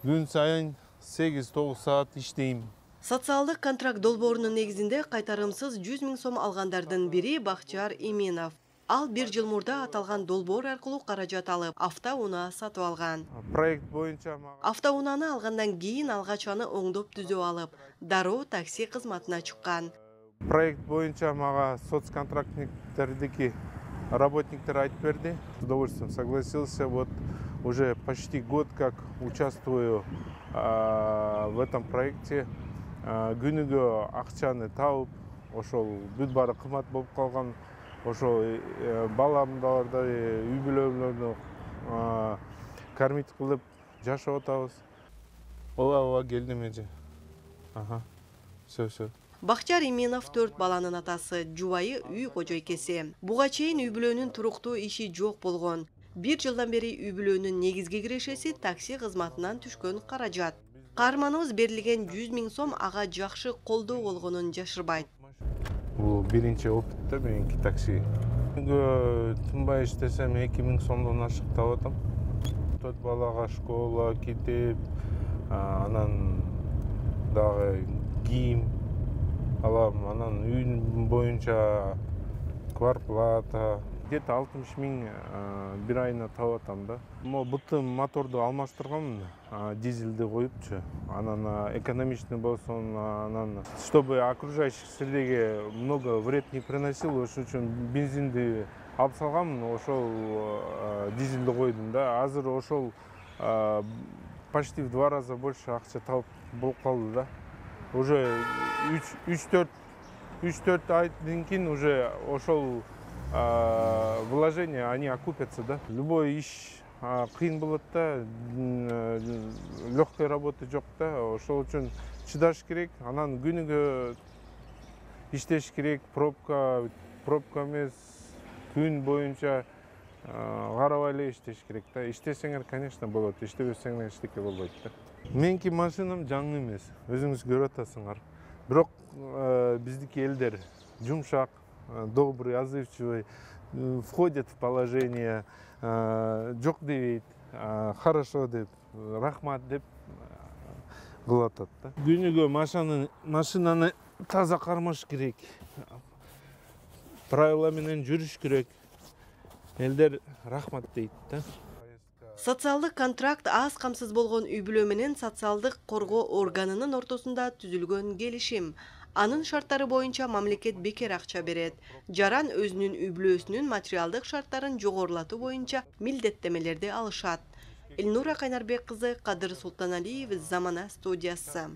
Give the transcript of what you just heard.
Gün сайын 8-9 saat иштейм. Социалдык контракт долбоорунун негизинде кайтарымсыз 100 000 сом алгандардын бири Бахчар Именов. Ал 1 жыл мурда аталган долбоор аркылуу каражат алып, автоунаа сатып алган. Проект боюнча Автоунааны алгандан кийин алгач аны оңдоп түзөп алып, дароо такси кызматына чыккан. проект боюнча мага соцконтрактниктердики работниктер айтып берди. С удовольствием согласился. Вот уже почти год как участвую в этом проекте. Күнүгө акчаны тауып, ошол бүт баары кымбат болуп калган. Ошол баламдарды, үй бүлөлөрдү кормить кылып жашап атабыз. Ооба келдим эже. Все. Бахчар Именов 4 баланын атасы, жубайы үй кожойкеси. Буга чейин үй бүлөнүн туруктуу иши жок болгон. 1 жылдан бери үй бүлөнүн негизги кирешеси такси кызматынан түшкөн каражат. Каарманыбыз берилген 100 000 сом ага жакшы колдоо болгонун жашырбайт. Бул биринчи опыт да меники такси. Тынбай иштесем 2 000 сомдон ашык таап атам. 4 балага школа, китеп, анан дагы кийим алам, анан үй боюнча квартплата. Где-то 60 000 бир айына таап атам да. Былтыр моторду алмаштырганмын, дизелди коюпчу. Анан экономичный болсун, анан чтобы окружающих средеге много вред не приносил, ошон үчүн бензинди алып салганмын, ошол дизелди койдум да. Азыр ошол почти в 2 раза больше акча таап болуп калды да. Уже 3-4 айдан кийин уже ошол вложения, они окупятся, да. Любой иш кыйын болот да, легкой работы жок да. Ошол үчүн чыдаш керек, анан күнүгө иштеш керек, пробка эмес, күн боюнча карабай эле иштеш керек да. Иштесеңер, конечно, болот, иштебесеңер эчтеке болбойт да. Меники машинам жаңы эмес, өзүңүз көрүп атасыңар. Бирок биздики элдер жумшак, добрый, отзывчивый, входит в положение, жок дебейт, хорошо деп, рахмат деп кылып атат да. Күнүгө машинаны таза кармаш керек, правила менен жүрүш керек. Элдер рахмат дейт да. Социалдык контракт аз камсыз болгон үй бүлө менен социалдык коргоо органынын ортосунда түзүлгөн келишим. Анын шарттары боюнча мамлекет бекер акча берет. Жаран өзүнүн үй бүлөсүнүн материалдык шарттарын жогорулатуу боюнча милдеттемелерди алышат. Элнура Кайнарбек кызы, Кадыр Султаналиев, Замана студиясы.